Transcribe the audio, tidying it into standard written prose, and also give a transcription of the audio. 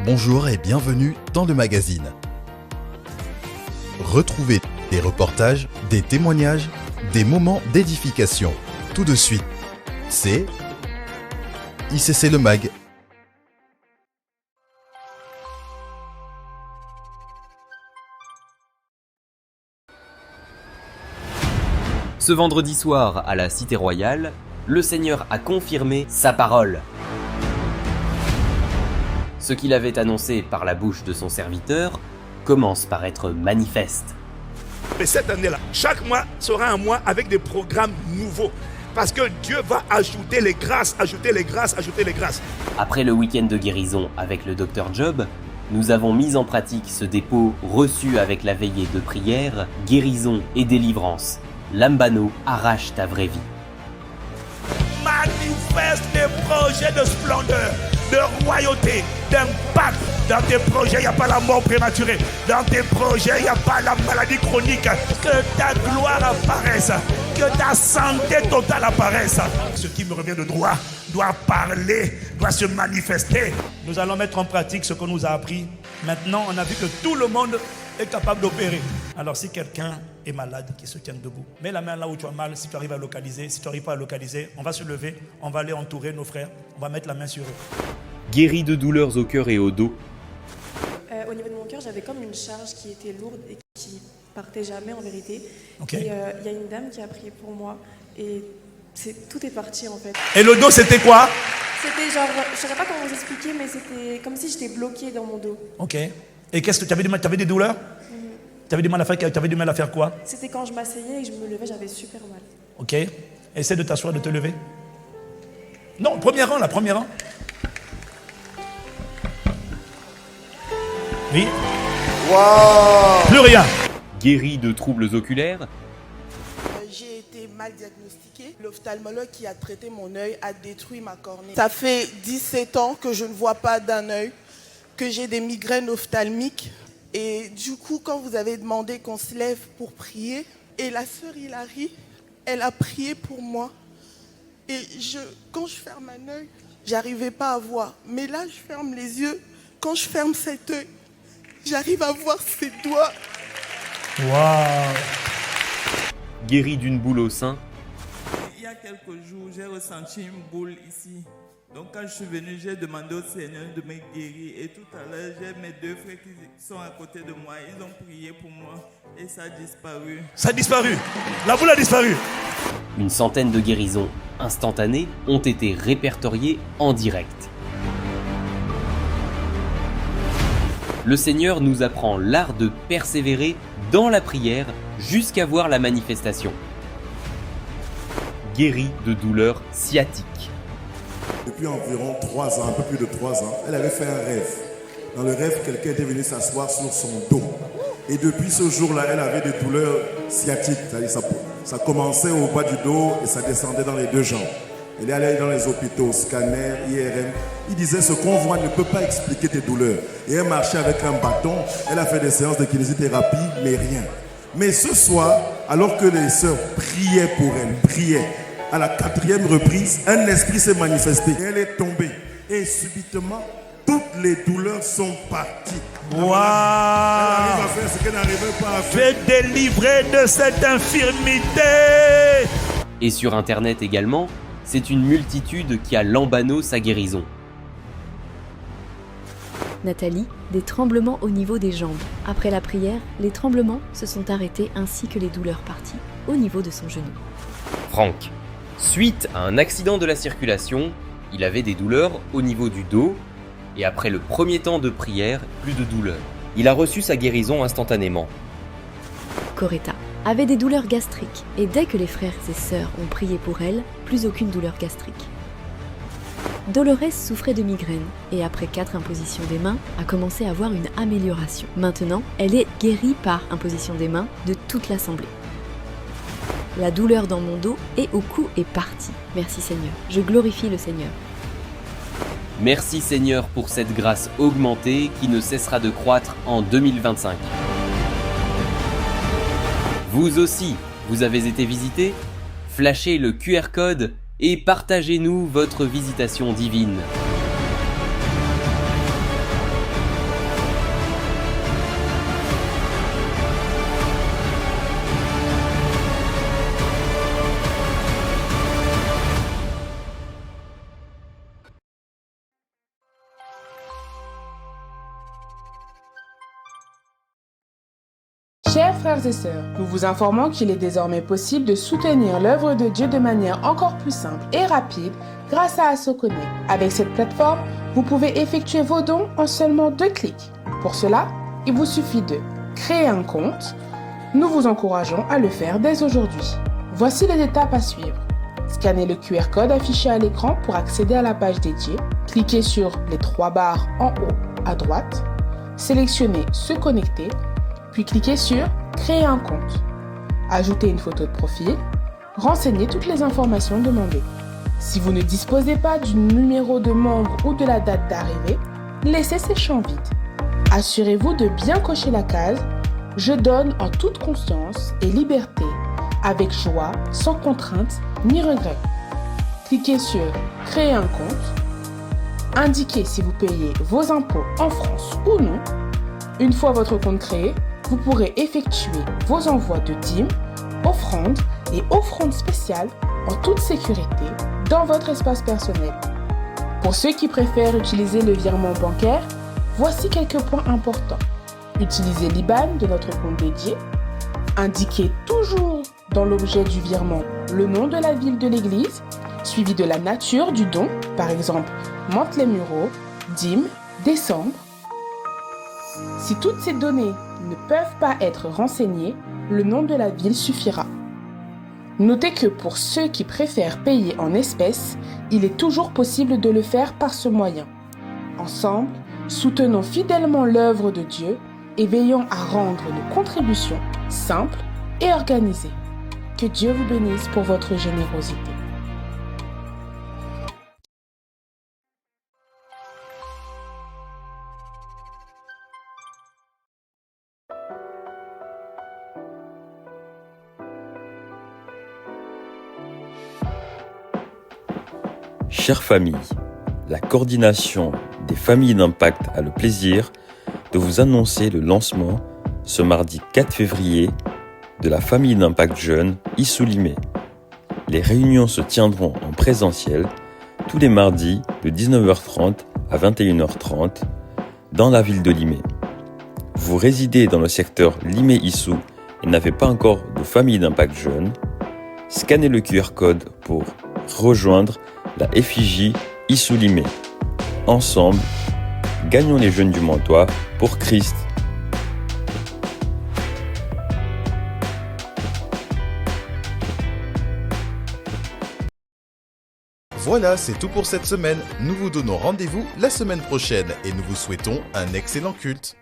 Bonjour et bienvenue dans le magazine. Retrouvez des reportages, des témoignages, des moments d'édification. Tout de suite, c'est ICC Le Mag. Ce vendredi soir, à la Cité Royale, le Seigneur a confirmé sa parole. Ce qu'il avait annoncé par la bouche de son serviteur commence par être manifeste. Et cette année-là, chaque mois sera un mois avec des programmes nouveaux. Parce que Dieu va ajouter les grâces, ajouter les grâces, ajouter les grâces. Après le week-end de guérison avec le Dr Job, nous avons mis en pratique ce dépôt reçu avec la veillée de prière, guérison et délivrance. Lambano arrache ta vraie vie. Manifeste des projets de splendeur, de royauté, d'impact. Dans tes projets, il n'y a pas la mort prématurée. Dans tes projets, il n'y a pas la maladie chronique. Que ta gloire apparaisse. Que ta santé totale apparaisse. Ce qui me revient de droit doit parler, doit se manifester. Nous allons mettre en pratique ce qu'on nous a appris. Maintenant, on a vu que tout le monde est capable d'opérer. Alors si quelqu'un est malade, qu'il se tienne debout. Mets la main là où tu as mal, si tu arrives à localiser. Si tu n'arrives pas à localiser, on va se lever, on va aller entourer nos frères, on va mettre la main sur eux. Guéri de douleurs au cœur et au dos. Au niveau de mon cœur, j'avais comme une charge qui était lourde et qui partait jamais en vérité. Okay. Et il y a une dame qui a prié pour moi et tout est parti en fait. Et le dos, c'était quoi? C'était genre, je ne saurais pas comment vous expliquer, mais c'était comme si j'étais bloquée dans mon dos. Ok. Et qu'est-ce que tu avais des douleurs? Tu avais du mal à faire quoi? C'était quand je m'asseyais et que je me levais, j'avais super mal. Ok. Essaie de t'asseoir, de te lever. Non, premier rang. Oui. Wow. Plus rien. Guéri de troubles oculaires. J'ai été mal diagnostiquée. L'ophtalmologue qui a traité mon œil a détruit ma cornée. Ça fait 17 ans que je ne vois pas d'un œil, que j'ai des migraines ophtalmiques. Et du coup, quand vous avez demandé qu'on se lève pour prier, et la sœur Hilary, elle a prié pour moi. Et quand je ferme un œil, j'arrivais pas à voir. Mais là, je ferme les yeux. Quand je ferme cet œil, j'arrive à voir ses doigts. Waouh. Guéri d'une boule au sein. Il y a quelques jours, j'ai ressenti une boule ici. Donc quand je suis venu, j'ai demandé au Seigneur de me guérir. Et tout à l'heure, j'ai mes deux frères qui sont à côté de moi. Ils ont prié pour moi et ça a disparu. Ça a disparu. La boule a disparu. Une centaine de guérisons instantanées ont été répertoriées en direct. Le Seigneur nous apprend l'art de persévérer dans la prière jusqu'à voir la manifestation. Guéri de douleurs sciatiques. Depuis environ 3 ans, un peu plus de 3 ans, elle avait fait un rêve. Dans le rêve, quelqu'un était venu s'asseoir sur son dos. Et depuis ce jour-là, elle avait des douleurs sciatiques. C'est-à-dire ça commençait au bas du dos et ça descendait dans les deux jambes. Elle est allée dans les hôpitaux, scanner, IRM. Il disait ce qu'on voit ne peut pas expliquer tes douleurs. Et elle marchait avec un bâton. Elle a fait des séances de kinésithérapie, mais rien. Mais ce soir, alors que les sœurs priaient pour elle, à la 4e reprise, un esprit s'est manifesté. Et elle est tombée. Et subitement, toutes les douleurs sont parties. Waouh. Elle arrive à faire ce qu'elle n'arrivait pas à faire. Fais délivrer de cette infirmité. Et sur internet également, c'est une multitude qui a Lambano sa guérison. Nathalie, des tremblements au niveau des jambes. Après la prière, les tremblements se sont arrêtés ainsi que les douleurs parties au niveau de son genou. Franck. Suite à un accident de la circulation, il avait des douleurs au niveau du dos et après le premier temps de prière, plus de douleurs. Il a reçu sa guérison instantanément. Coretta avait des douleurs gastriques et dès que les frères et sœurs ont prié pour elle, plus aucune douleur gastrique. Dolores souffrait de migraines et après 4 impositions des mains, a commencé à voir une amélioration. Maintenant, elle est guérie par imposition des mains de toute l'assemblée. La douleur dans mon dos et au cou est partie. Merci Seigneur, je glorifie le Seigneur. Merci Seigneur pour cette grâce augmentée qui ne cessera de croître en 2025. Vous aussi, vous avez été visité? Flashez le QR code et partagez-nous votre visitation divine. Chers frères et sœurs, nous vous informons qu'il est désormais possible de soutenir l'œuvre de Dieu de manière encore plus simple et rapide grâce à AssoConnect. Avec cette plateforme, vous pouvez effectuer vos dons en seulement 2 clics. Pour cela, il vous suffit de créer un compte. Nous vous encourageons à le faire dès aujourd'hui. Voici les étapes à suivre. Scannez le QR code affiché à l'écran pour accéder à la page dédiée. Cliquez sur les 3 barres en haut à droite. Sélectionnez « Se connecter », puis cliquez sur « Créer un compte ». Ajoutez une photo de profil. Renseignez toutes les informations demandées. Si vous ne disposez pas du numéro de membre ou de la date d'arrivée, laissez ces champs vides. Assurez-vous de bien cocher la case « Je donne en toute conscience et liberté, avec joie, sans contrainte ni regret ». Cliquez sur « Créer un compte ». Indiquez si vous payez vos impôts en France ou non. Une fois votre compte créé, vous pourrez effectuer vos envois de dîmes, offrandes et offrandes spéciales en toute sécurité dans votre espace personnel. Pour ceux qui préfèrent utiliser le virement bancaire, voici quelques points importants. Utilisez l'IBAN de notre compte dédié. Indiquez toujours dans l'objet du virement le nom de la ville de l'église, suivi de la nature du don, par exemple Mantes-les-Mureaux, dîmes, décembre. Si toutes ces données ne peuvent pas être renseignées, le nom de la ville suffira. Notez que pour ceux qui préfèrent payer en espèces, il est toujours possible de le faire par ce moyen. Ensemble, soutenons fidèlement l'œuvre de Dieu et veillons à rendre nos contributions simples et organisées. Que Dieu vous bénisse pour votre générosité. Chères familles, la coordination des familles d'impact a le plaisir de vous annoncer le lancement ce mardi 4 février de la famille d'impact jeune Issou-Limay. Les réunions se tiendront en présentiel tous les mardis de 19h30 à 21h30 dans la ville de Limay. Vous résidez dans le secteur Limay-Issou et n'avez pas encore de famille d'impact jeune, scannez le QR code pour rejoindre la effigie Issou-Limay. Ensemble, gagnons les jeunes du Montois pour Christ. Voilà, c'est tout pour cette semaine. Nous vous donnons rendez-vous la semaine prochaine et nous vous souhaitons un excellent culte.